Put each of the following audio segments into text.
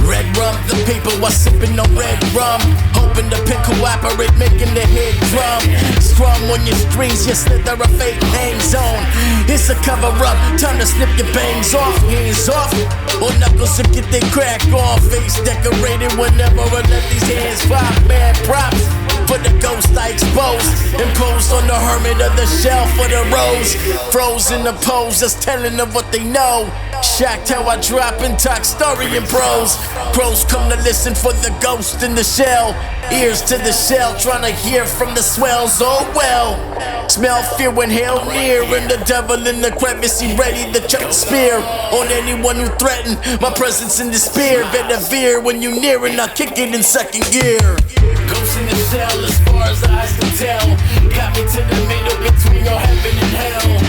Red rum, the people are sipping on red rum. Hoping the pen cooperate, making the head drum. Scrum on your strings, you slither a fake hang zone. It's a cover up, time to snip your bangs off. Hands off, or knuckles to get they crack off. Face decorated whenever I let these hands pop. Bad props for the ghost I expose. Imposed on the hermit of the shelf for the rose. Frozen the pose, just telling of what they know. Shocked how I drop and talk story in prose. Crows come to listen for the ghost in the shell. Ears to the shell, trying to hear from the swells. Oh well. Smell fear when hell near, and the devil in the crevice, he ready to chuck a spear on anyone who threaten my presence in the spear. Better veer when you near and I kick it in second gear. Ghost in the shell as far as eyes can tell. Got me to the middle between your heaven and hell.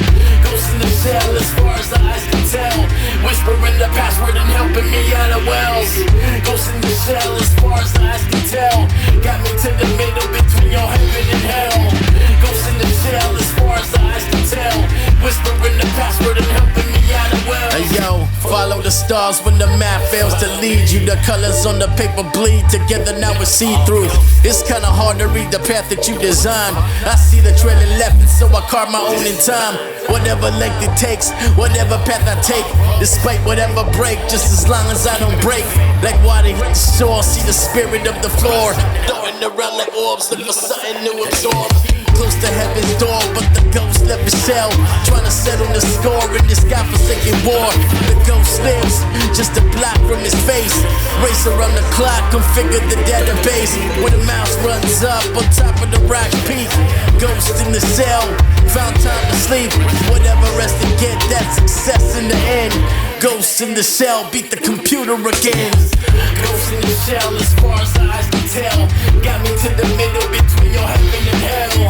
Ghost in the shell as far as eyes can tell. Whispering the password and helping me out of wells. Ghost in the shell as far as eyes can tell. Got me to the middle between your heaven and hell. Ghost in the shell as far as eyes can tell. Whispering the password and helping me out of wells. Hey yo, follow the stars when the map fails to lead you. The colors on the paper bleed together, now it's see-through. It's kinda hard to read the path that you designed. I see the trail and left, and so I carve my own in time. Whatever length it takes, whatever path I take, despite whatever break, just as long as I don't break. Like water hit the shore, see the spirit of the floor. Throwing around like orbs, look for something to absorb. Close to heaven's door, but the ghost left his shell. Trying to settle the score in this godforsaken war. The ghost lives just a block from his face. Race around the clock, configure the database. When the mouse runs up on top of the rock peak. Ghost in the cell, found time to sleep. Whatever rest and get, that's success in the end. Ghost in the shell, beat the computer again. Ghost in the shell as far as eyes can tell. Got me to the middle between your heaven and hell.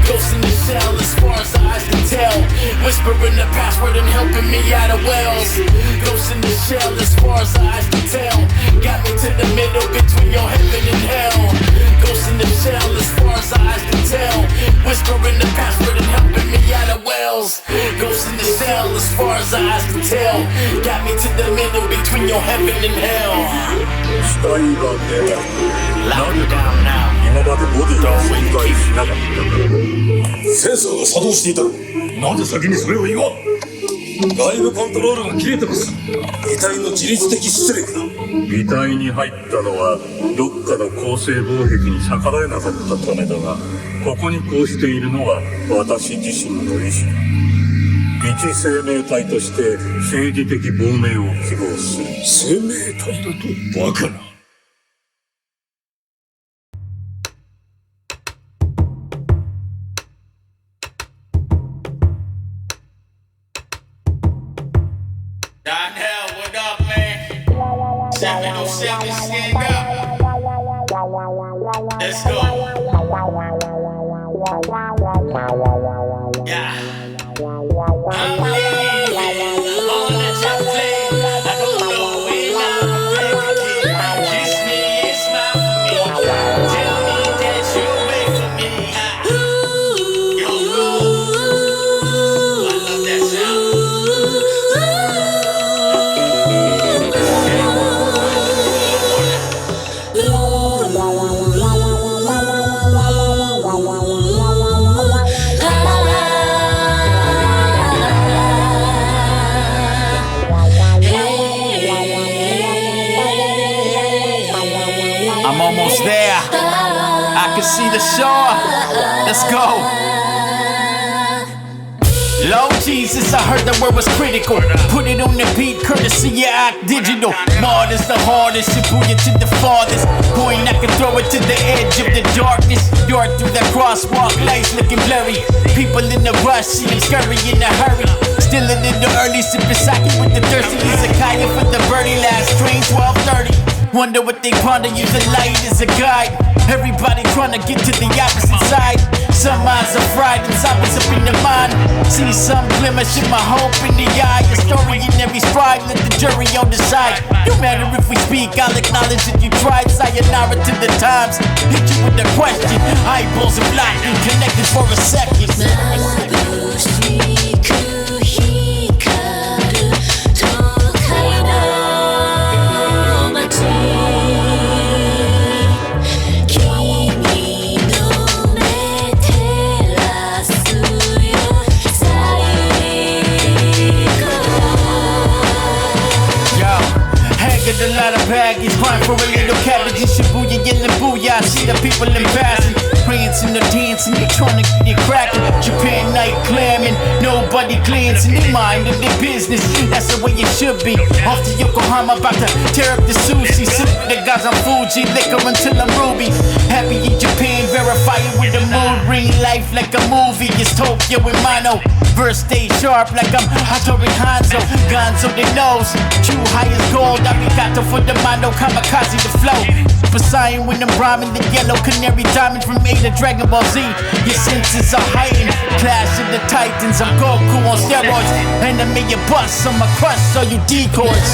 Ghost in the shell as far as eyes can tell. Whispering the password and helping me out of wells. Ghost in the shell as far as eyes can tell. Got me to the middle between your heaven and hell. Ghost in the shell as far as eyes can tell. Whispering the password and helping me out of wells. Ghost in the shell as far as eyes can tell. Got me to the middle between your heaven and hell. Lock it down now. 今までボディが存在しなかったセンサーが作動していた。なぜ先にそれを言わん。外部コントロールが切れてます。遺体の自律的出力だ。遺体に入ったのはどっかの構成防壁に逆らえなかったためだが、ここにこうしているのは私自身の意志だ。一生命体として政治的亡命を希望する。生命体だとバカな。Let's go. Yeah. I'm leaving on the top plane. I don't know when I'm back again. Kiss me, smile for me. Tell me that you'll wait for me. Yoko. I love that sound. I'm almost there. I can see the shore. Let's go. Lord Jesus, I heard the word was critical. Put it on the beat, courtesy of Act Digital. Martyrs the hardest, Shibuya to the farthest. Point, I can throw it to the edge of the darkness. Dart through the crosswalk, lights looking blurry. People in the rush, see them scurry in a hurry. Still in the early, sipping sake with the thirsty izakaya for the birdie. Last train 12:30. Wonder what they ponder, use a light as a guide. Everybody trying to get to the opposite side. Some eyes are fried and some is up in the mind. See some glimmer, shit my hope in the eye. A story in every stride, let the jury on decide. No matter if we speak, I'll acknowledge that you tried. Sayonara to the times, hit you with the question. Eyeballs are black, connected for a second. Mestizo for a little cabbage and Shibuya yelling booyah. See the people in passing, prancing, the dancing, they trying to get it cracking. Japan night clamming, nobody glancing, they minding their business. That's the way it should be. Off to Yokohama, about to tear up the sushi. Sip the guys on Fuji, liquor until I'm ruby. Happy in Japan, verify it with a mood ring. Life like a movie, it's Tokyo with Mono. Verse stay sharp like I'm Hattori Hanzo. Gonzo the nose, true high as gold. Arigato for the Mondo, kamikaze the flow. Poseidon when I'm rhyming, the yellow canary diamond from A to Dragon Ball Z. Your senses are heightened, clash of the titans. I'm Goku on steroids, enemy your bust, so my crush, so you decoys.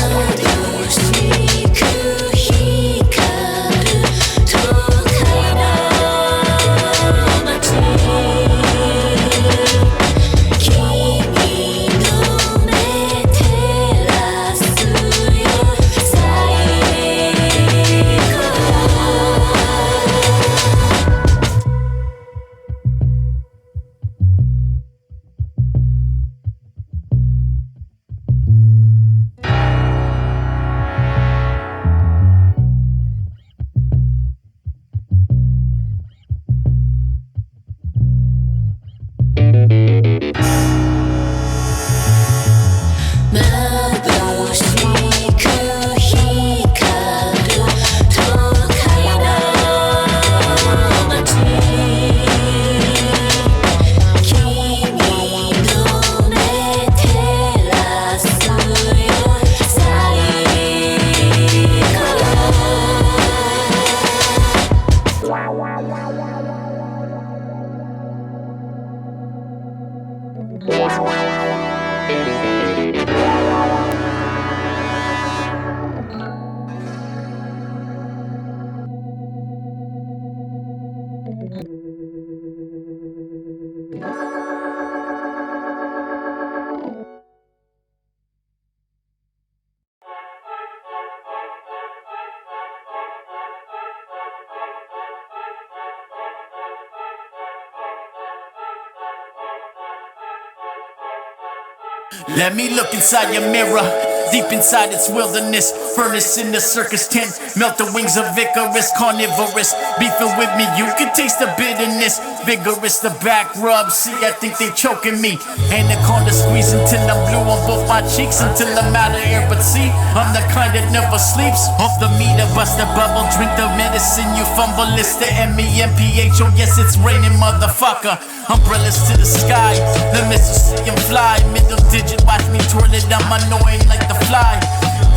Let me look inside your mirror, deep inside its wilderness. Furnace in the circus tent, melt the wings of Icarus. Carnivorous, beefing with me, you can taste the bitterness. Vigorous, the back rub, see I think they choking me. Anaconda squeeze until I'm blue on both my cheeks, until I'm out of air. But see, I'm the kind that never sleeps. Off the meter, bust the bubble, drink the medicine. You fumble, it's the MEMPHO, yes it's raining motherfucker. Umbrellas to the sky, the missiles see 'em fly. Middle digit, watch me twirl it, I'm annoying like the fly.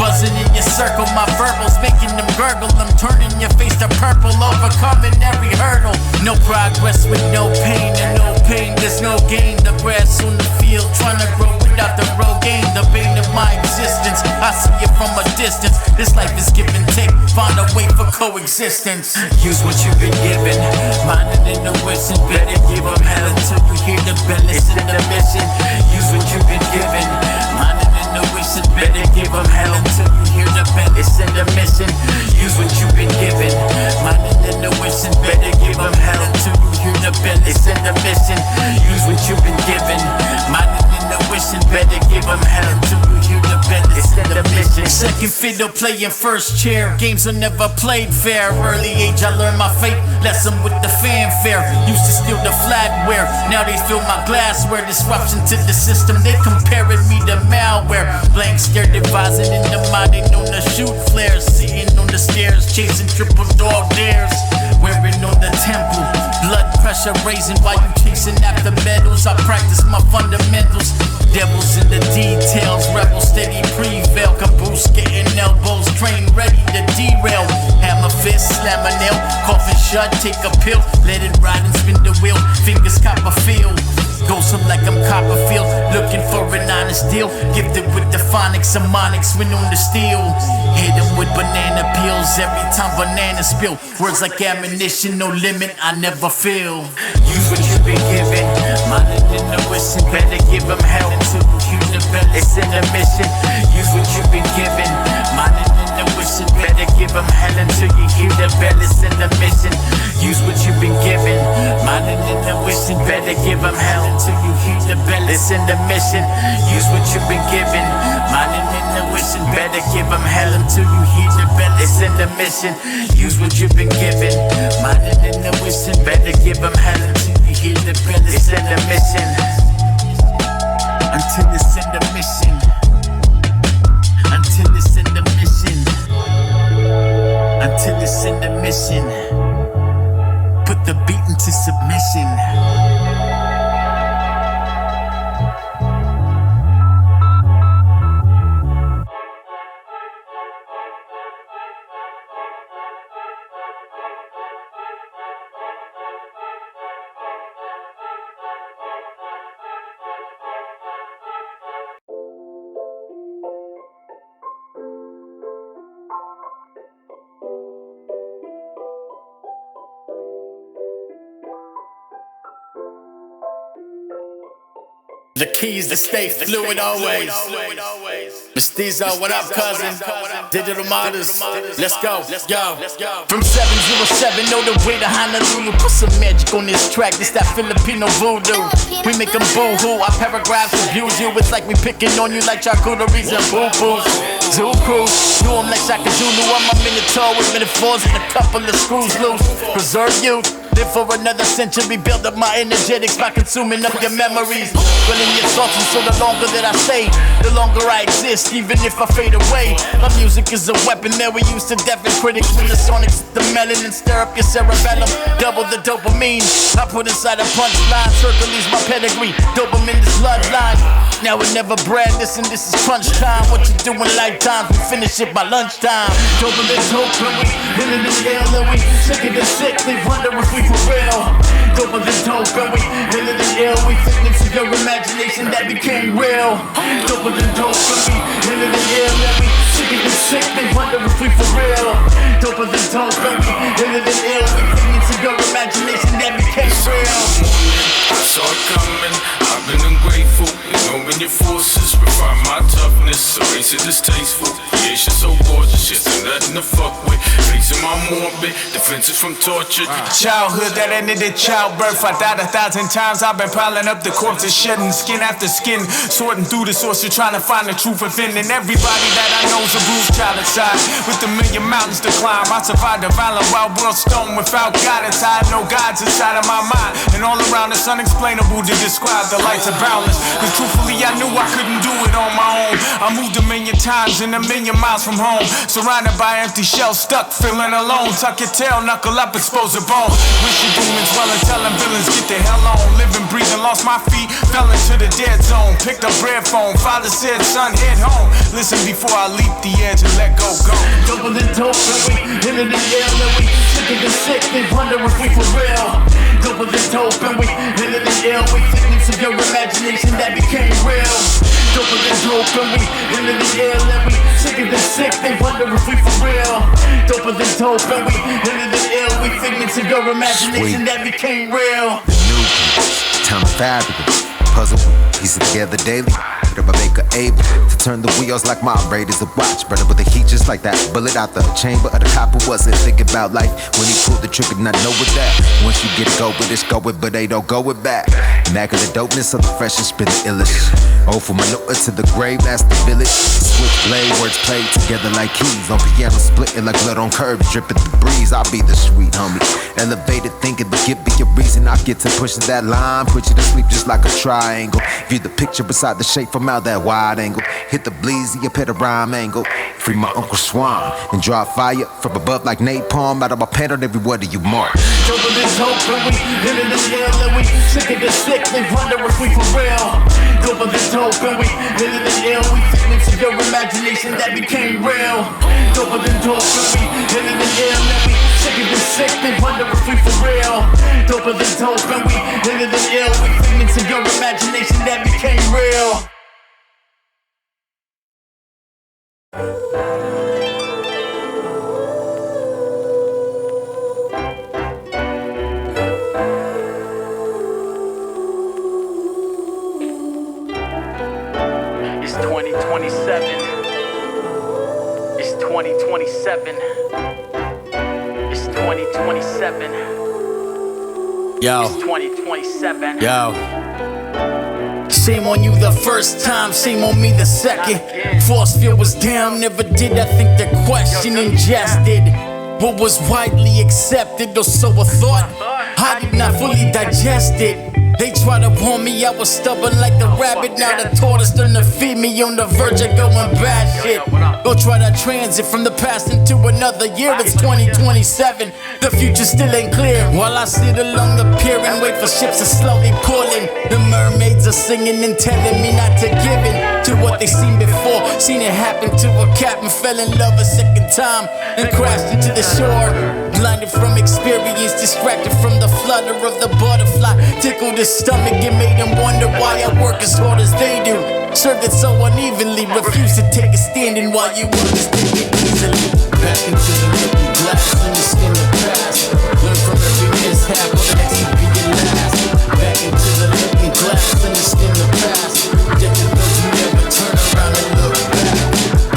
Buzzing in your circle, my verbals making them gurgle. I'm turning your face to purple, overcoming every hurdle. No progress with no pain, and no pain, there's no gain. The grass on the field, trying to grow without the road gain. The bane of my existence, I see it from a distance. This life is give and take, find a way for coexistence. Use what you've been given, minding in the wisdom. Better give them hell until you hear the bell, listen to the mission. Use what you've been given, minding in the wisdom. Better give them hell until you hear the bell, listen to the mission. Use what you've been given, minding in the wisdom. Better give them hell until you hear the bell, listen to the mission. Use what you've been given, minding in the wisdom. Better give them hell until you hear the bell, listen to the mission. Second fiddle playing first chair, games are never played fair. Early age I learned my fate, lesson with the fanfare. Used to steal the flatware, now they fill my glassware. Disruption to the system, they comparing me to malware. Blank stare devising in the mind, they known to shoot flares. Sitting on the stairs, chasing triple dog dares. Wearing on the temple, blood pressure raising while you chasing after medals. I practice my fundamentals, devils in the details. Rebel steady prevail, caboose getting elbows. Train ready to derail, hammer fist, slam a nail. Coffin shut, take a pill, let it ride and spin the wheel. Fingers copper feel, ghost up like I'm Copperfield. Looking for an honest deal, gifted with the phonics, harmonics, win on the steel. Hit him with banana peels, every time banana spill. Words like ammunition, no limit, I never feel. Use what you've been given, minding in the wisdom. Better give them hell until you hear the bell, it's in the mission. Use what you've been given, minding in the wisdom. Better give them hell until you hear the bell, it's in the mission. Use what you've been given, minding in the wisdom. Better give them hell until you hear the bell, it's in the mission. Use what you've been given, minding in the wishing. Better give them hell until you hear the bell. It's in the mission. Use what you've been given. Minded in the wishing. Better give them hell until you hear the bell. It's in the mission. Until it's in the mission. Until it's in the mission. Until it's in the mission. Put the beat into submission. The keys to stay fluid always. Mestizo, what up, cousin? Digital Martyrs, let's go, yo. From 707, know the way to Honolulu. Put some magic on this track, it's that Filipino voodoo. We make them boo-hoo, our paragraphs abuse you. It's like we picking on you like charcuteries and boo-boos. Zoo cruise, do them like Shaka Zulu. I'm a minotaur with metaphors and a couple of screws loose. Preserve you. Live for another century, build up my energetics by consuming up your memories. Well, in your thoughts, and so the longer that I stay, the longer I exist, even if I fade away. My music is a weapon that we use to deafen critics. When the sonics, the melanin, stir up your cerebellum. Double the dopamine, I put inside a punchline. Hercules, my pedigree, dopamine is bloodline. Now or never, Brad, listen, this is crunch time. What you do in lifetimes, we finish it by lunchtime. Dopamine, dopamine, hit it in the air, and we sick of the sick, they wonder if we for real. Doper than dope, and we hit it in the air, we fit into your imagination that became real. Doper than dope, and we hit it in the air, and we sick of the sick, they wonder if we for real. Doper than dope, and we hit it in the air, we fit into your imagination that became real. I saw it coming, I've been ungrateful. Knowing your forces, refine my toughness. Erase it distasteful. Creation so gorgeous, yet there's nothing to fuck with. Facing my morbid, defenses from torture. Childhood that ended in childbirth. I died 1,000 times. I've been piling up the corpses, shedding skin after skin, sorting through the sources, trying to find the truth within. And everybody that I know's a bruised child inside, with a million mountains to climb. I survived a violent wild world storm without guidance. I had no gods inside of my mind, and all around us unexplainable to describe. The lights are boundless, 'cause truthfully I knew I couldn't do it on my own. I moved a million times and a million miles from home, surrounded by empty shells, stuck, feeling alone. Tuck your tail, knuckle up, expose a bone. Wish your demons well and telling villains get the hell on. Living, breathing, lost my feet, fell into the dead zone. Picked up bread phone, father said, son, head home. Listen before I leap the edge and let go. Double the dope, and we hit it in the air, and we sick of the sick, they wonder if we for real. Double the dope, and we hit it in the air, we fit into your imagination that became real. Double the dope, and we hit it in the air, and we sick of the sick, they wonder if we for real. Double the dope, and we hit it in the air, we fit into your imagination that became real. The new piece, time fabulous, puzzle pieces together daily. I make her able to turn the wheels like my Raiders of watch. Brother with the heat just like that bullet out the chamber of the copper. Wasn't thinking about life when he pulled the trigger, not know with that. Once you get it, go with it, go with, but they don't go it back. Knack of the dopeness of the freshest, spin the illest. Oh, from Manila to the grave, that's the village. Switchblade, words played together like keys. On piano splitting like blood on curves, dripping the breeze. I'll be the sweet homie, elevated thinking, but give me a reason I get to pushing that line. Put you to sleep just like a triangle. View the picture beside the shape from out that wide angle. Hit the bleezy up at a rhyme angle. Free my Uncle Swan and draw fire from above like napalm. Out of my pant on every word that you mark. Double this hope, and we hit it in the air, and we sick of the sick, they wonder if we for real. Double this hope, and we hit it in the air, we fit into your imagination that became real. Double this hope, and we hit it in the air, and we sick of the sick, they wonder if we for real. Double this hope, and we hit it in the air, we fit into your imagination that became real. It's 2027. It's 2027. It's 2027. Yo. It's 2027. Yo. Shame on you the first time, shame on me the second. Force field was down, never did I think the question ingested what was widely accepted, or so I thought. I did not fully digest it. They tried to warn me I was stubborn like the rabbit. Now the tortoise done to feed me on the verge of going bad shit. Go try to transit from the past into another year. It's 2027, the future still ain't clear. While I sit along the pier and wait for ships to slowly pull in, the mermaids are singing and telling me not to give in to what they seen before. Seen it happen to a captain, fell in love a second time and crashed into the shore. Blinded from experience, distracted from the flutter of the butterfly. Tickled his stomach and made him wonder why I work as hard as they do. Served it so unevenly, refused to take a standing while you understand it easily. Back into the looking glass, understand the past. Learn from every mishap, or the next will be your last. Back into the looking glass, understand the past. Get to those who never turn around and look back.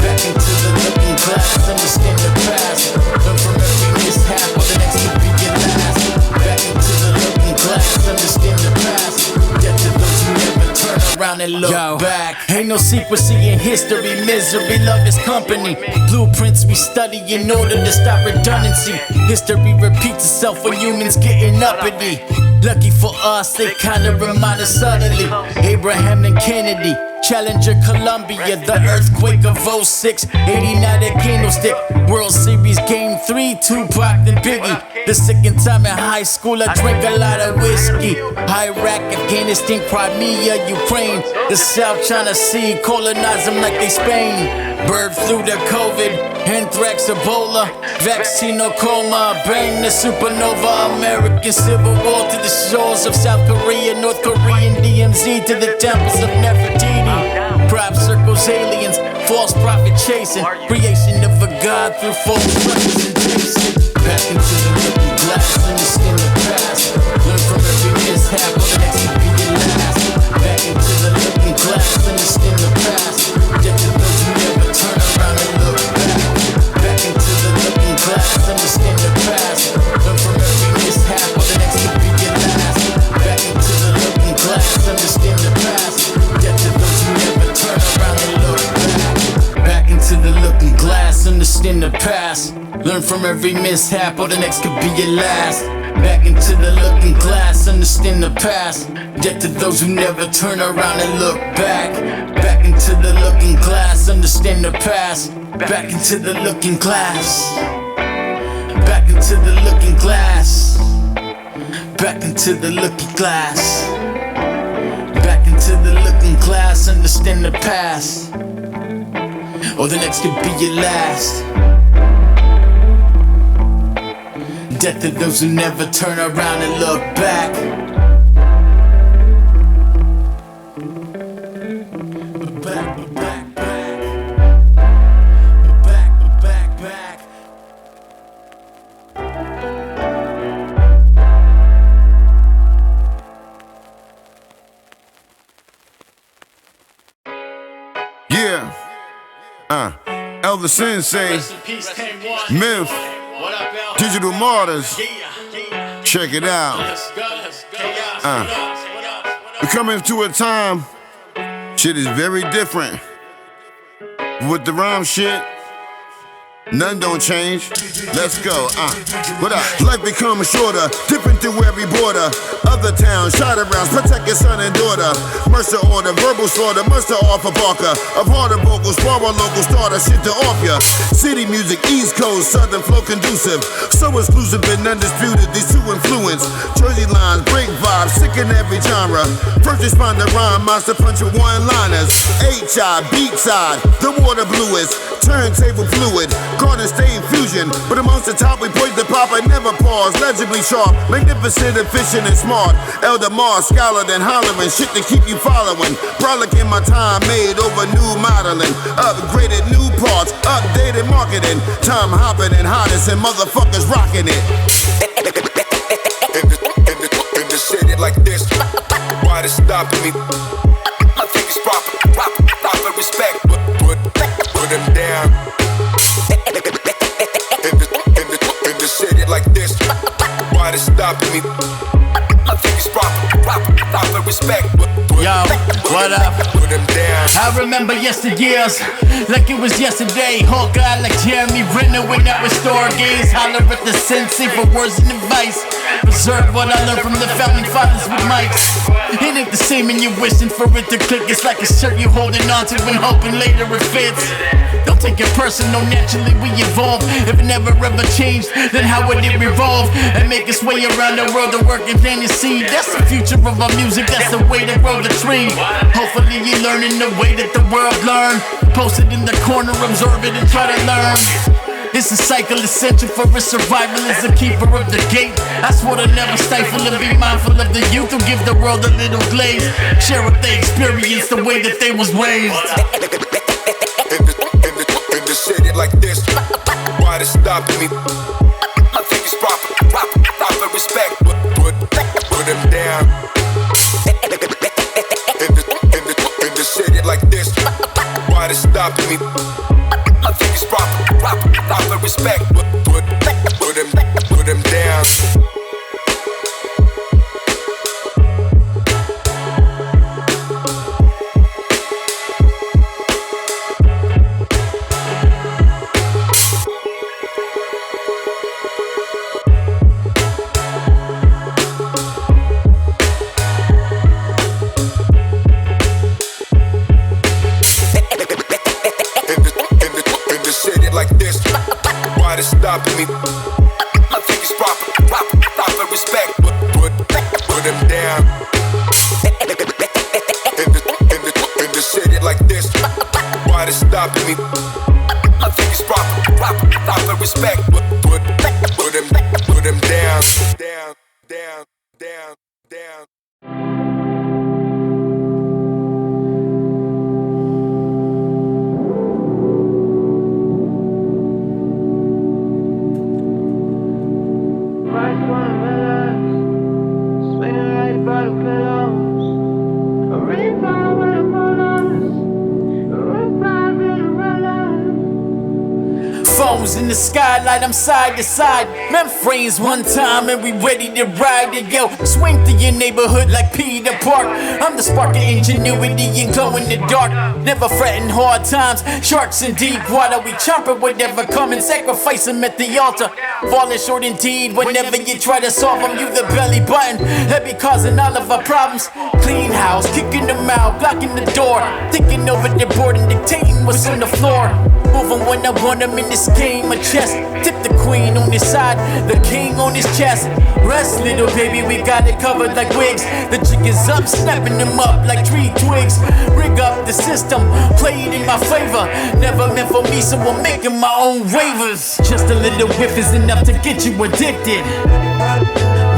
Back into the looking glass, understand the past. Learn from every mishap, or the next will be your last. Back into the looking glass, understand the past. Get to those who never turn around and look back. Ain't no secrecy in history, misery, love is company. Blueprints we study in order to stop redundancy. History repeats itself when humans getting uppity. Lucky for us, they kinda remind us subtly. Abraham and Kennedy, Challenger Columbia, the earthquake of 06, 89 at Candlestick, World Series Game 3, Tupac and Biggie. The second time in high school I drank a lot of whiskey. Iraq, Afghanistan, Crimea, Ukraine. The South China Sea, colonize them like they Spain. Bird flu to COVID, anthrax, Ebola, vaccine, no coma, bang the supernova, American Civil War to the shores of South Korea, North Korean DMZ to the temples of Nefertiti. Crop circles, aliens, false prophet chasing, creation of a god through false representation. Back into the looking glass, understand the past. Learn from every mishap, or the next will be your last. Back into the looking glass, understand the past. Get to those who never turn around and look back. Back into the looking glass, understand the past. Learn from every mishap, or the next will be your last. Back into the looking glass, understand the past. Get to those who never turn around and look back. Back into the looking glass, understand the past. Learn from every mishap, or the next could be your last. Back into the looking glass, understand the past. Get to those who never turn around and look back. Back into the looking glass, understand the past. Back into the looking glass. Back into the looking glass. Back into the looking glass. Back into the looking glass, understand the past. Or the next could be your last. Death to those who never turn around and look back. Back. Yeah. Elder Sensei, Myth, Digital Martyrs. Check it out. We're coming to a time, shit is very different. With the rhyme shit, none don't change. Let's go. What up? Life becomes shorter, different through every border. Other towns, shadow rounds, protect your son and daughter. Mercer order, verbal slaughter, muster off a Barker. Of harder vocals, borrow local starter, shit to off ya. City music, East Coast, Southern flow conducive. So exclusive and undisputed, these two influence. Jersey lines, break vibes, sick in every genre. First responder rhyme, monster punch with one-liners. HI, beat side, the water bluest. Turntable fluid, garden state fusion. But amongst the top, we point the pop and never pause. Legibly sharp, magnificent, efficient, and smart. Elder Mars, scholar, and hollering. Shit to keep you following. Frolicking my time made over new modeling. Upgraded new parts, updated marketing. Time hopping and hottest, and motherfuckers rocking it. In the city like this, why they stopping me? I think it's proper respect. Put them down. In the city like this, why they stopping me? I think it's proper proper respect. Yo, what up? Put them down. I remember yesteryears like it was yesterday. Hawkeye like Jeremy Renner when I was stargaze. Holler at the Sensei for words and advice. Preserve what I learned from the founding fathers with mics. It ain't the same when you're wishing for it to click. It's like a shirt you holding on to and hoping later it fits. Don't take it personal, naturally we evolve. If it never ever changed, then how would it revolve? And make its way around the world and work and then you see. That's the future of our music, that's the way to grow the tree. Hopefully you're learning the way that the world learn. Post it in the corner, observe it and try to learn. It's a cycle essential for its survival as the keeper of the gate. I swore to never stifle and be mindful of the youth who give the world a little glaze. Share what they experience the way that they was raised. In the city like this, why they stopping me? I think it's proper respect. Put them down. In the city like this, why they stopping me? I think it's proper respect. Put them down. Stopping me. I think it's proper respect. Put them down. In the city like this, why they stopping me? I think it's proper respect. Put them down. Down. Phones in the skylight, I'm side to side. Memphis Reigns one time and we ready to ride it, yo. Swing through your neighborhood like Peter Park. I'm the spark of ingenuity and glow in the dark. Never fretting hard times, sharks in deep water. We chomping whatever come and sacrifice them at the altar. Falling short indeed, whenever you try to solve them, you the belly button. That be causing all of our problems. Clean house, kicking them out, blocking the door. Thinking over the board and dictating what's on the floor. Moving when I want them in this game of chess. Tip the queen on his side, the king on his chest. Rest, little baby, we got it covered like wigs. The chicken's up, snapping them up like tree twigs. Rig up the system, play it in my favor. Never meant for me, so I'm making my own waivers. Just a little whiff is enough to get you addicted.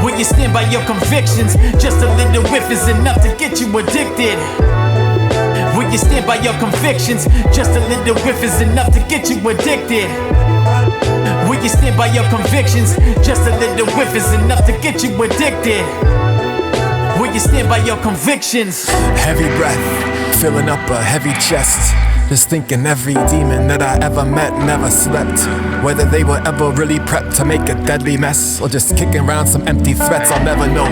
Will you stand by your convictions? Just a little whiff is enough to get you addicted. Will you stand by your convictions? Just a little whiff is enough to get you addicted. Will you stand by your convictions? Just a little whiff is enough to get you addicted. Will you stand by your convictions? Heavy breath, filling up a heavy chest. Just thinking every demon that I ever met never slept. Whether they were ever really prepped to make a deadly mess, or just kicking around some empty threats, I'll never know.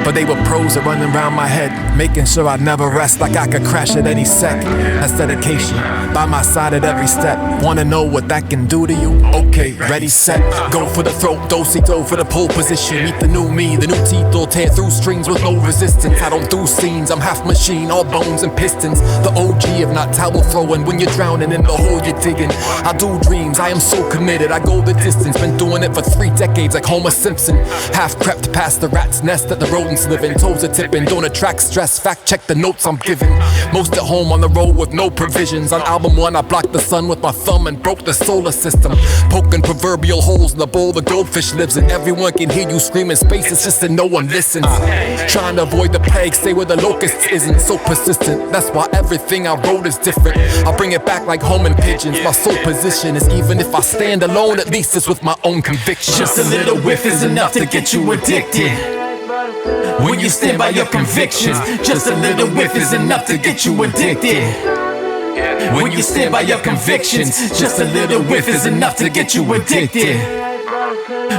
But they were pros that running around my head, making sure I'd never rest, like I could crash at any sec. That's dedication, by my side at every step. Wanna know what that can do to you? Okay, ready, set, go for the throat, do-si-do for the pole position. Meet the new me, the new teeth will tear through strings with no resistance. I don't do scenes, I'm half machine, all bones and pistons. The OG, if not towel throwing, when you're drowning in the hole you're digging. I do dreams, I am so committed, I go the distance. Been doing it for 3 decades like Homer Simpson. Half crept past the rat's nest that the rodents live in. Toes are tipping, don't attract stress, fact check the notes I'm giving. Most at home on the road with no provisions. On album 1 I blocked the sun with my thumb and broke the solar system. Poking proverbial holes in the bowl the goldfish lives in. Everyone can hear you screaming space, it's just that no one listens. Trying to avoid the plague, stay where the locusts isn't so persistent. That's why everything I wrote is different. I'll bring it back like homing pigeons. My sole position is even if I stand alone, at least it's with my own conviction. Just a little whiff is enough to get you addicted. When you stand by your convictions, just a little whiff is enough to get you addicted. When you stand by your convictions, just a little whiff is enough to get you addicted.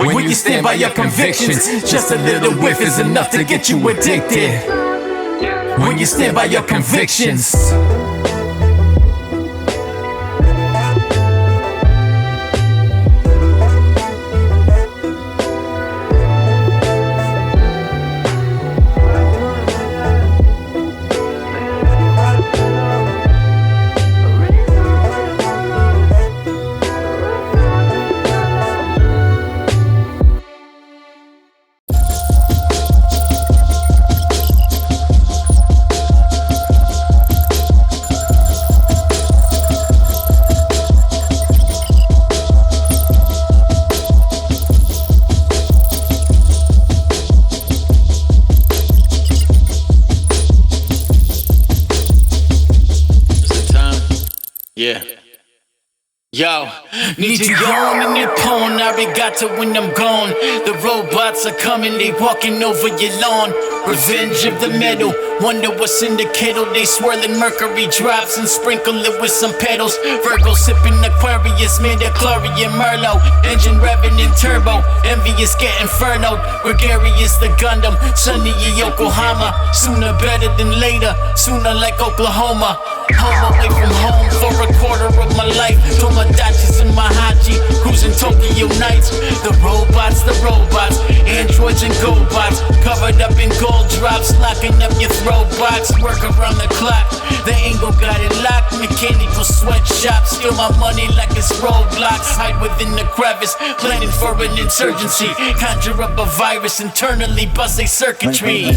When you stand by your convictions, just a little whiff is enough to get you addicted. when you stand by your convictions. Yeah. Yo, need you yawn in your pawn, arigato when I'm gone. The robots are coming, they walking over your lawn. Revenge of the metal, wonder what's in the kettle. They swirling mercury drops and sprinkle it with some petals. Virgo sipping Aquarius, midichlorian Merlot. Engine revving in turbo, envious getting furloughed. Gregarious the Gundam, sunny in Yokohama. Sooner better than later, sooner like Oklahoma. Home away from home for a quarter of my life. Tomodachi's in my hachi, cruising Tokyo nights. The robots, androids and GoBots, covered up in gold drops, locking up your throat box. Work around the clock, the angle got it locked. Mechanical sweatshop, steal my money like it's roadblocks. Hide within the crevice, planning for an insurgency. Conjure up a virus, internally bust a circuitry.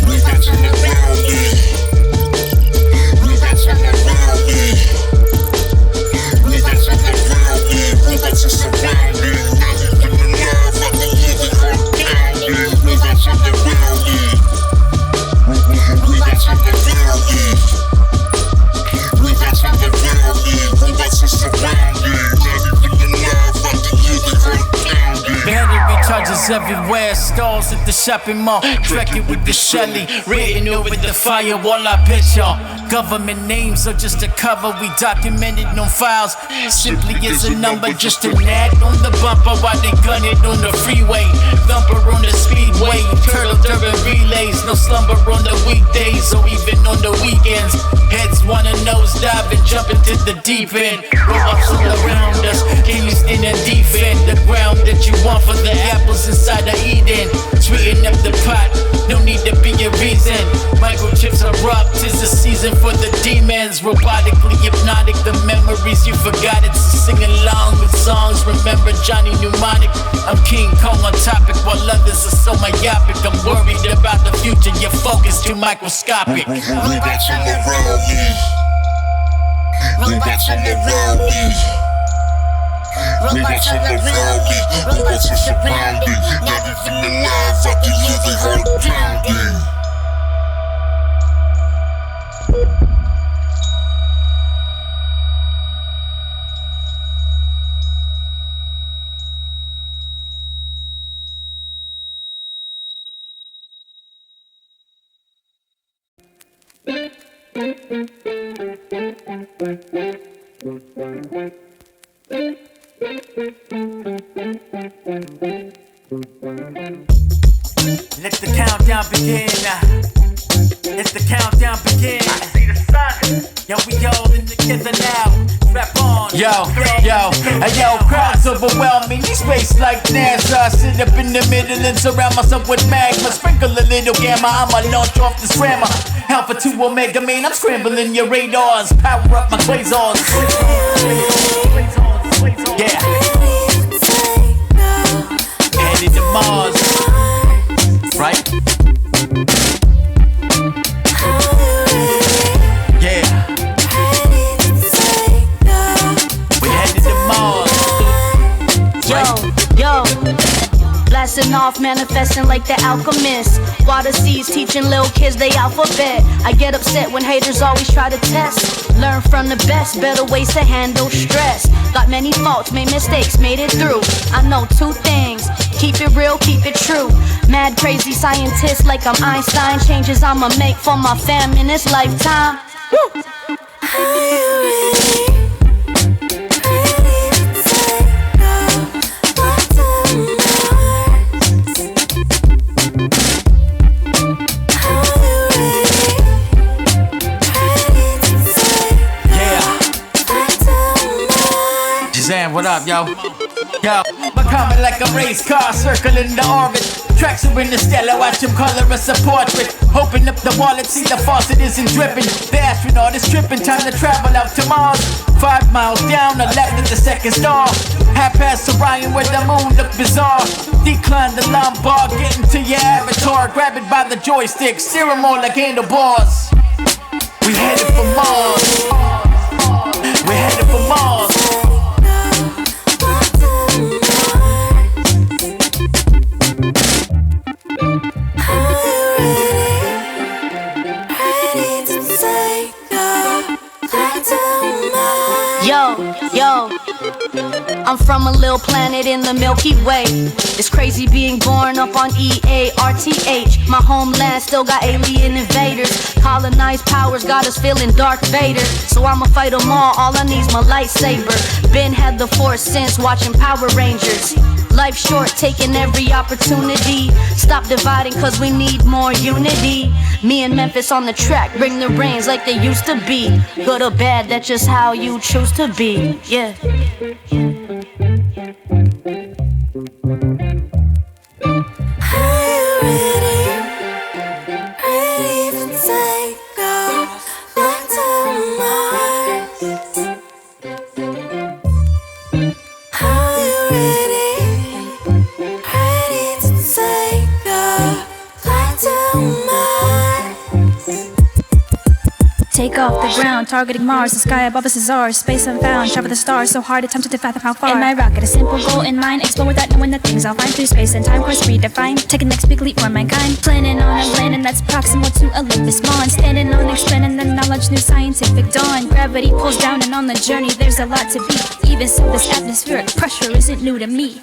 Battery charges everywhere, stalls at the shopping mall. Track it with the Shelly, written over the firewall. I bet y'all government names are just a cover. We documented on files, simply as a number, just an ad on the bumper while they gun it on the freeway. Thumper on the speedway, turtle during relays. No slumber on the weekdays or even on the weekends. Heads wanna nosedive and jump into the deep end. Robots all around us, can you stand and defend the ground that you want for the apples inside of Eden? Sweeten up the pot, no need to be a reason. Microchips are rough, 'tis the season for the demons. Robotically hypnotic, the memories you forgot it. So sing along with songs, remember Johnny Mnemonic. I'm King Kong on topic while others are so myopic. I'm worried about the future, your focus too microscopic. Robots all around me. Robots all around me. Robots all around me. Robots are surrounding. Not even alive, I can hear the heart pounding. Let the countdown begin. Let the countdown begin. I see the sun. Yo, we all in together now. Rap on. Yo, crowds overwhelm me. These space like NASA. I sit up in the middle and surround myself with magma. Sprinkle a little gamma. I'ma launch off this rammer. Alpha 2 Omega, man, I'm scrambling your radars. Power up my quasars. Yeah. Headed to Mars. Right? Yeah. We headed to Mars. Yo. Blasting off, manifesting like the alchemist. Water seeds teaching little kids they alphabet. I get upset when haters always try to test. Learn from the best, better ways to handle stress. Got many faults, made mistakes, made it through. I know two things, keep it real, keep it true. Mad crazy scientist like I'm Einstein. Changes I'ma make for my fam in this lifetime. Woo! What up, yo? Yo, my comment like a race car circling the orbit. Tracks are in the stella, watch him color us a portrait. Open up the wallet, see the faucet isn't dripping. The astronaut is tripping, time to travel out to Mars. 5 miles down, the left at the second star. Half past Orion where the moon look bizarre. Decline the Lombard, get into your avatar. Grab it by the joystick, steer 'em on like handlebars. We headed for Mars. We headed for Mars. Yo, I'm from a little planet in the Milky Way. It's crazy being born up on EARTH. My homeland still got alien invaders. Colonized powers got us feeling Darth Vader. So I'ma fight them all I need's my lightsaber. Been had the Force since watching Power Rangers. Life short, taking every opportunity. Stop dividing cause we need more unity. Me and Memphis on the track, bring the reins like they used to be. Good or bad, that's just how you choose to be. Yeah. Take off the ground, targeting Mars. The sky above us is ours. Space unfound, travel the stars. So hard, attempted to fathom how far. In my rocket, a simple goal in mind. Explore without knowing the things I'll find through space and time. Course redefined. Take the next big leap for mankind. Planning on a landing that's proximal to Olympus Mons. Standing on expanding the knowledge, new scientific dawn. Gravity pulls down and on the journey there's a lot to be. Even so, this atmospheric pressure isn't new to me.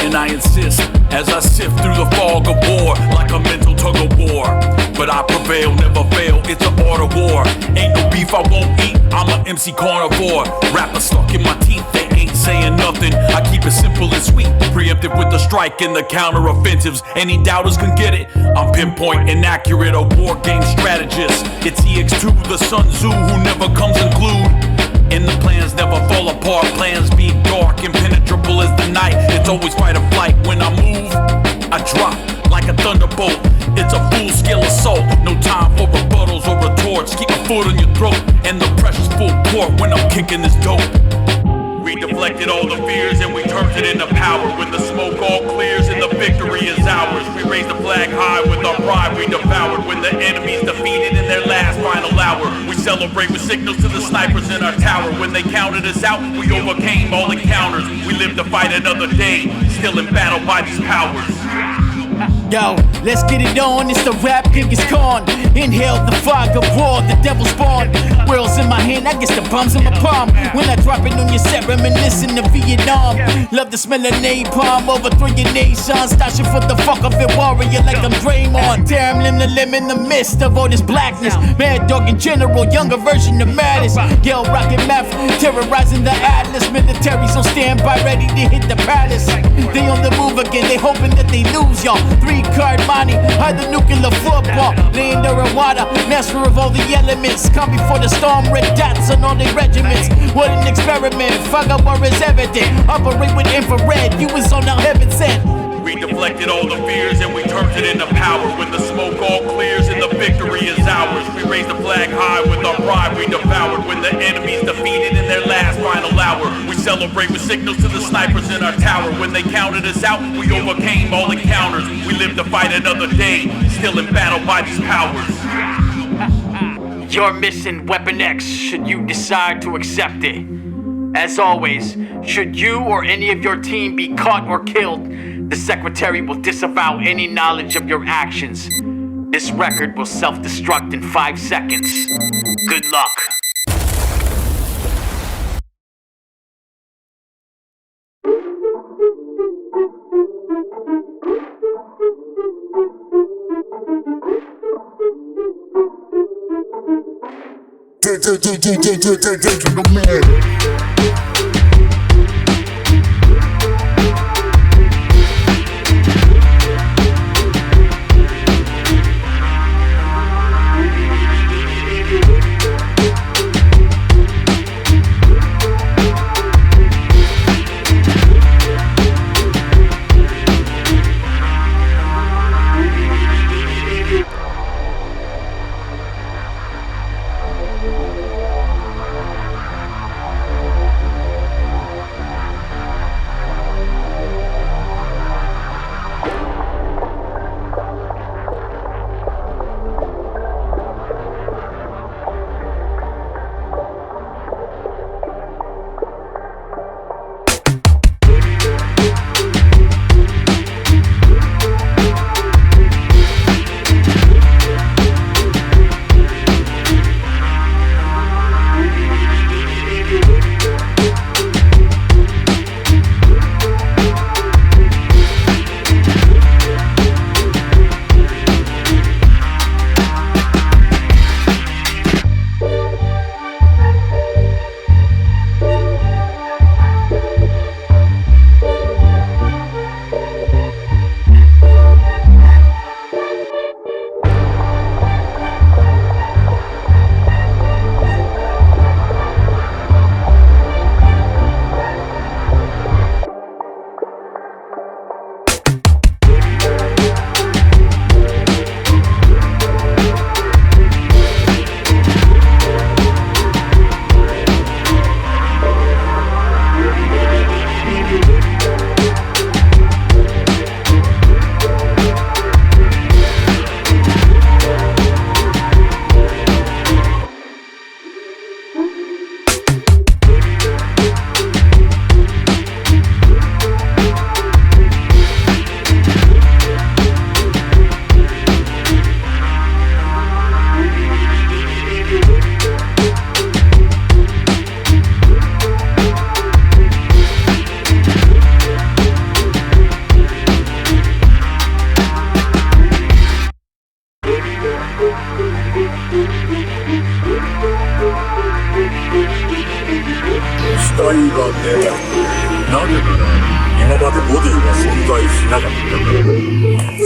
And I insist as I sift through the fog of war like a mental tug of war. But I prevail, never fail, it's an art of war. Ain't no beef I won't eat, I'm a MC carnivore. Rapper stuck in my teeth, they ain't saying nothing. I keep it simple and sweet, preemptive with the strike and the counter offensives. Any doubters can get it, I'm pinpoint and accurate, a war game strategist. It's EX2, the Sun Tzu who never comes unglued. And the plans never fall apart, plans be dark, impenetrable as the night. It's always fight or flight, when I move, I drop like a thunderbolt. It's a full-scale assault, no time for rebuttals or retorts. Keep my foot on your throat, and the pressure's full court when I'm kicking this dope. We deflected all the fears and we turned it into power. When the smoke all clears and the victory is ours. We raised the flag high with our pride we devoured. When the enemy's defeated in their last final hour. We celebrate with signals to the snipers in our tower. When they counted us out, we overcame all encounters. We live to fight another day, still in battle by these powers. Yo, let's get it on, it's the rap king is gone. Inhale the fog of war, the devil spawn. World's in my hand, I guess the bombs in my palm. When I drop it on your set, reminiscing of Vietnam. Love the smell of napalm, overthrow your nation. Stashing for the fuck of it, warrior like I'm Draymond. Tear him limb to limb in the midst of all this blackness. Mad dog in general, younger version of Maddest. Yell rocket meth, terrorizing the Atlas. Militaries on standby, ready to hit the palace. They on the move again, they hoping that they lose, y'all. 3-card money, hide the nuclear football. Land or water, master of all the elements. Come before the storm, red dots on all the regiments. What an experiment, fog of war is evident. Operate with infrared, you was on our heaven sent. We deflected all the fears and we turned it into power. When the smoke all clears and the victory is ours. We raised the flag high with our pride we devoured. When the enemy's defeated in their last final hour. We celebrate with signals to the snipers in our tower. When they counted us out, we overcame all encounters. We live to fight another day, still in battle by these powers. Your mission, Weapon X, should you decide to accept it. As always, should you or any of your team be caught or killed, the Secretary will disavow any knowledge of your actions. This record will self-destruct in 5 seconds. Good luck.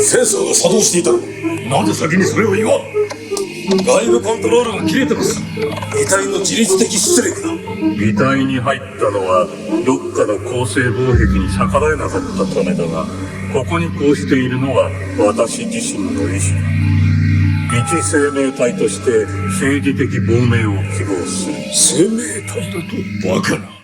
センサーが作動していたろ。なぜ先にそれを言わん。外部コントロールが切れてます。遺体の自律的出力だ。遺体に入ったのはどっかの構成防壁に逆らえなかったためだが、ここにこうしているのは私自身の意志だ。一生命体として政治的亡命を希望する。生命体だとバカな。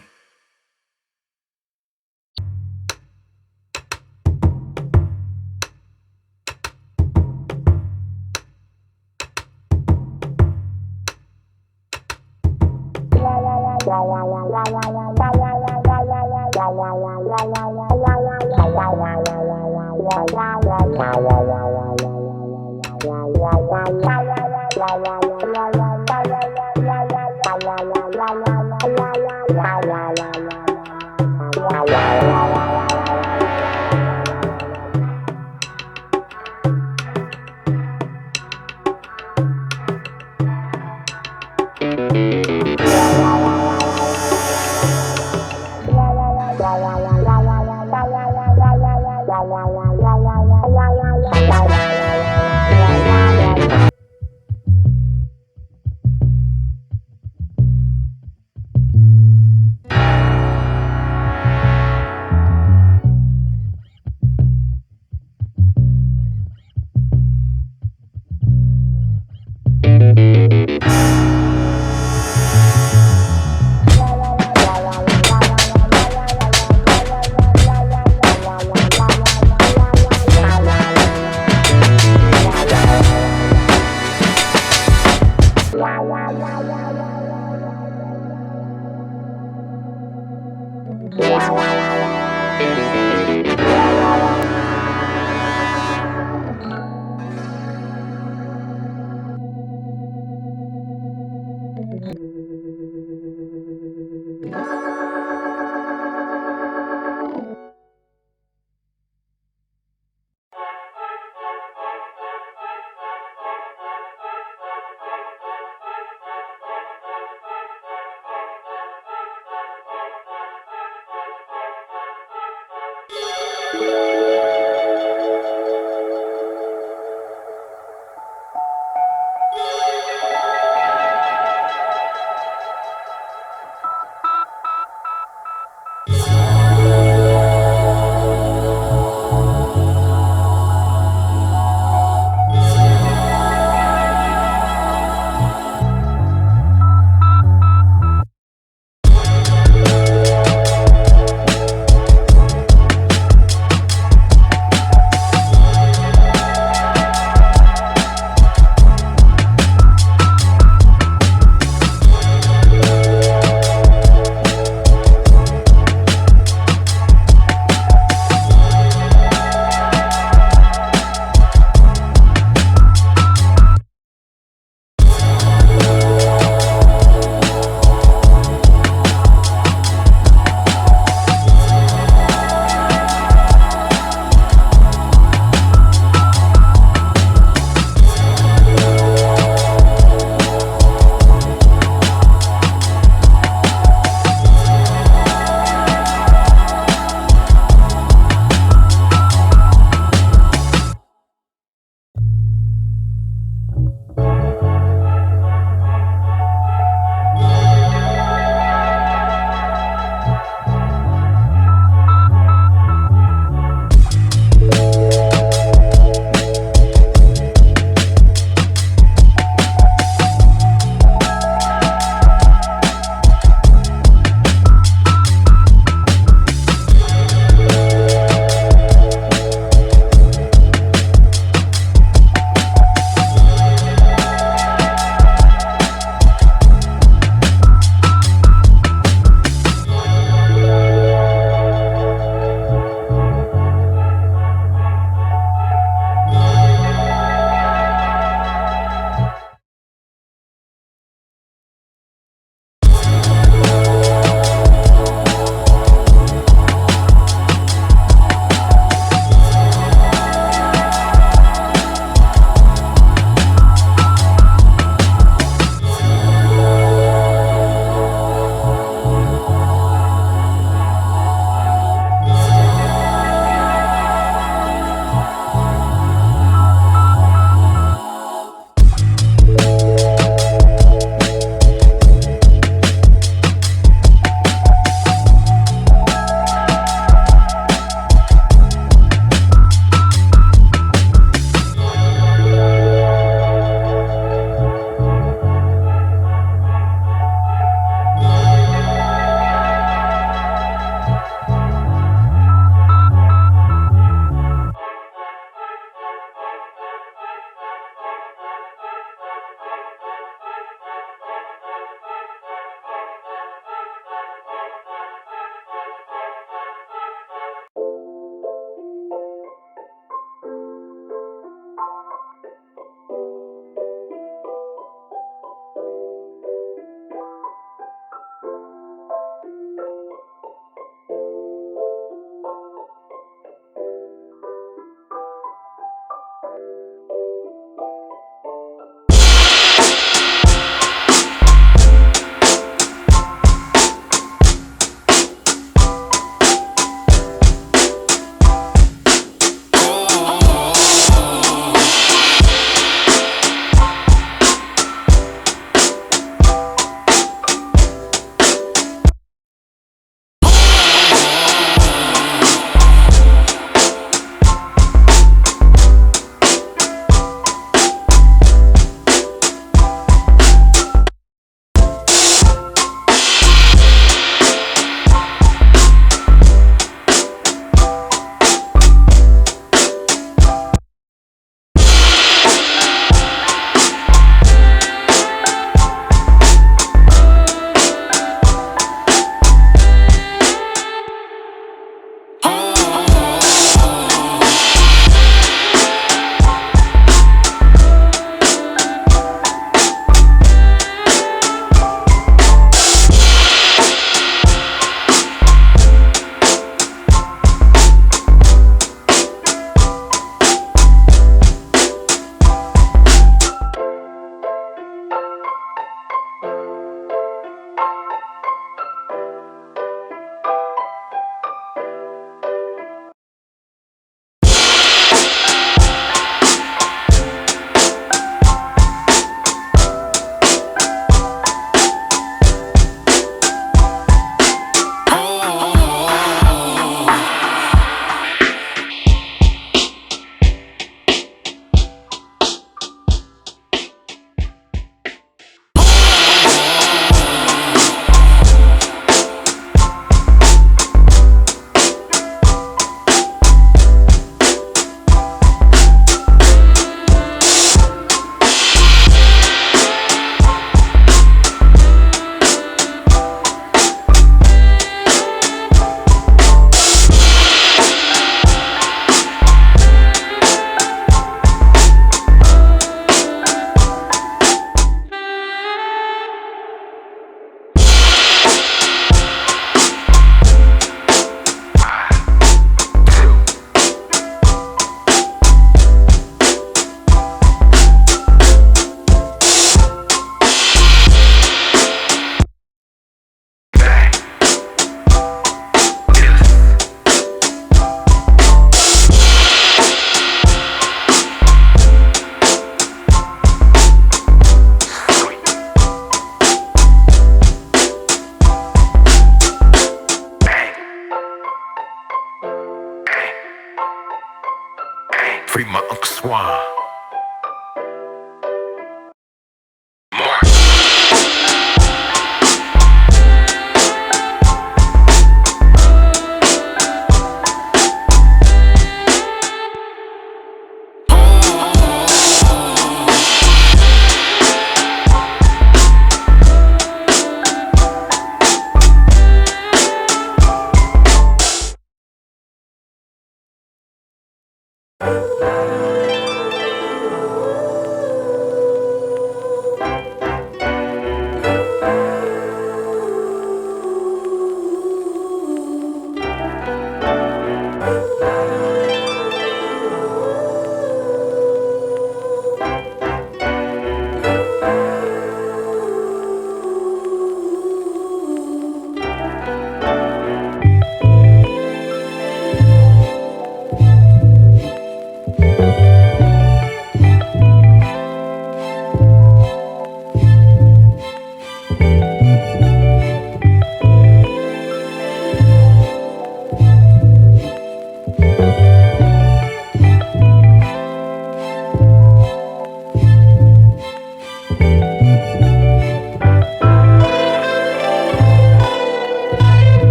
Free my Uncle Swan.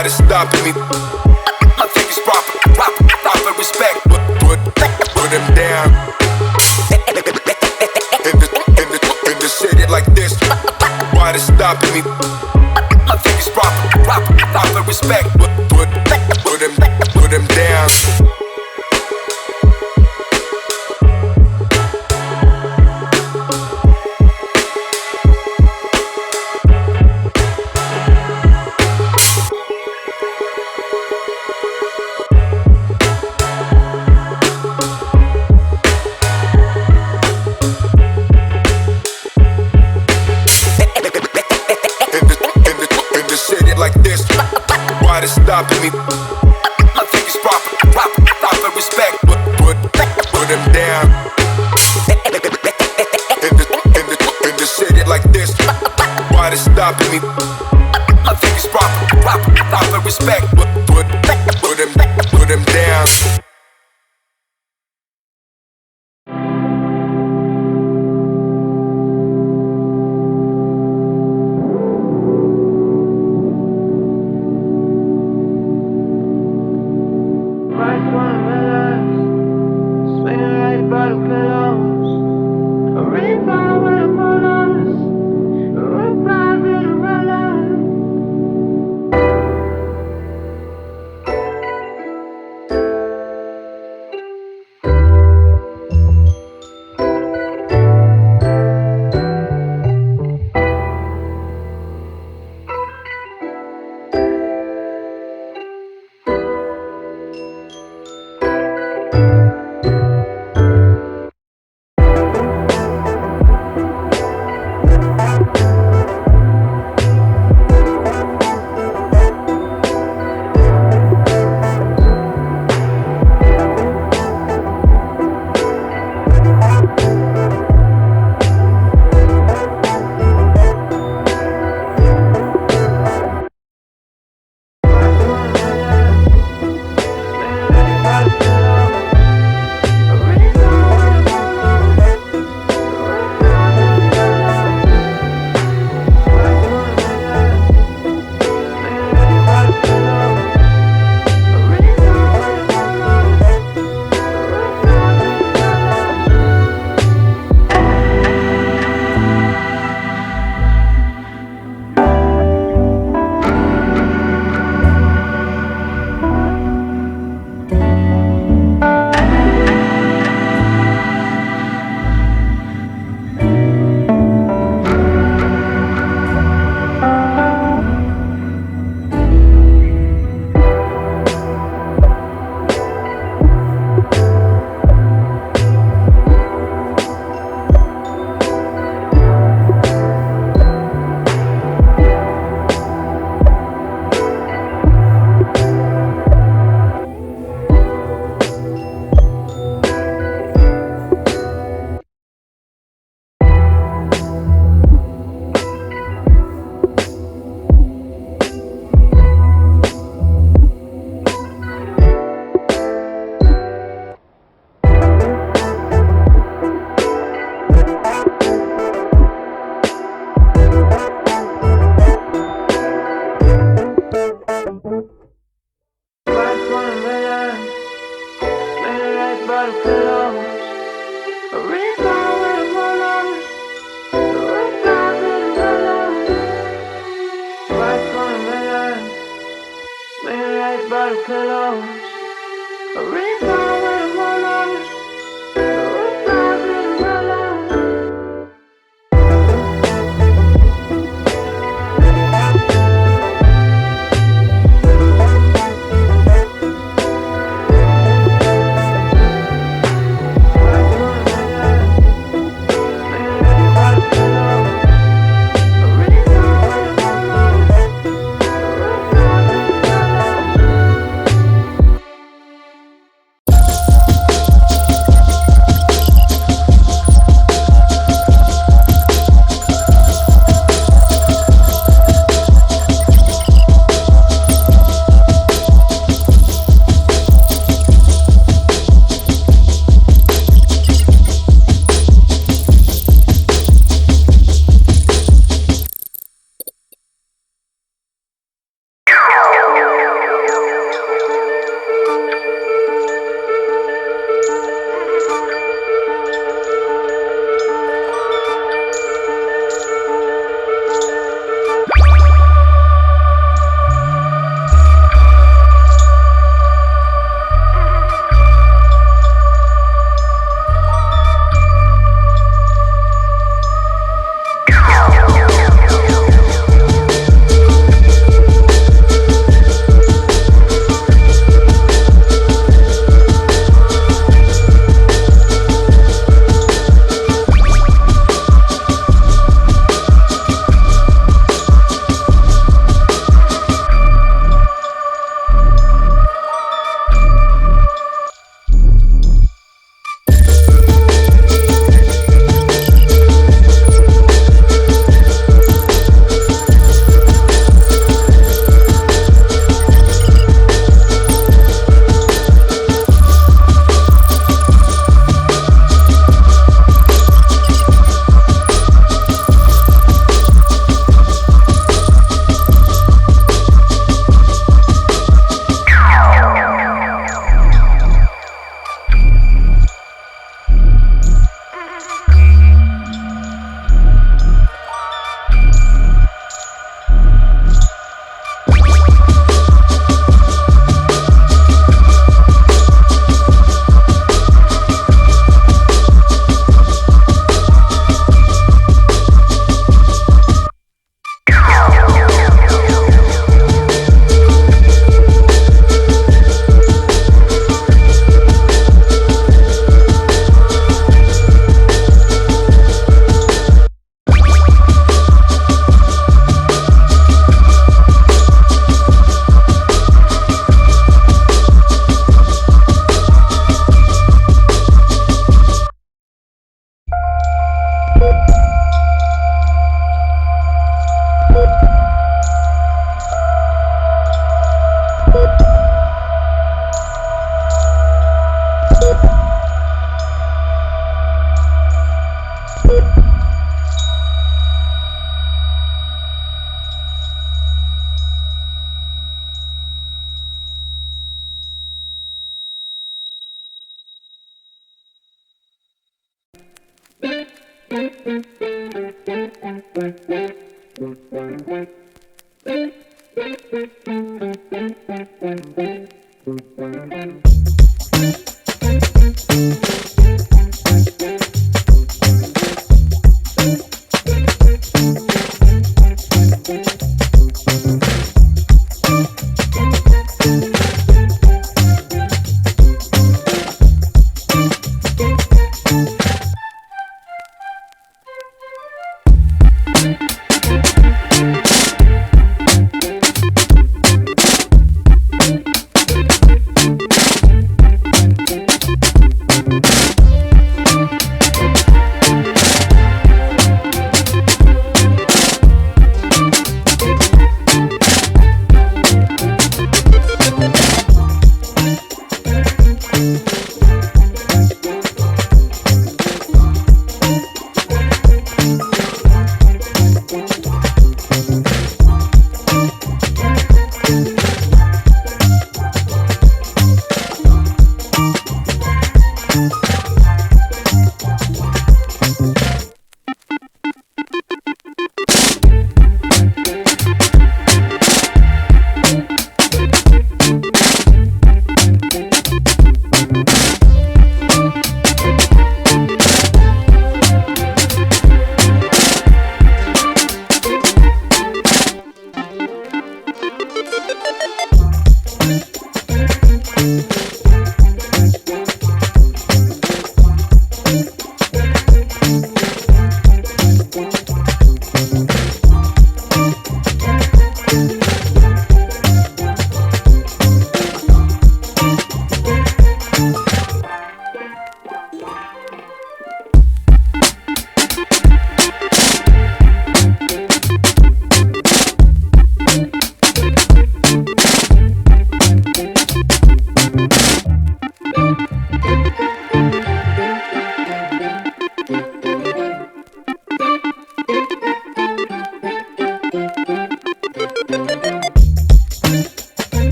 Why they stopping me? I think it's proper respect. Put him down. In the city like this. Why they stopping me? I think it's proper respect. Put him down. Like this, why they stopping me? I think it's proper respect. Put him down. In the city like this, why they stopping me? I think it's proper respect. Put him down.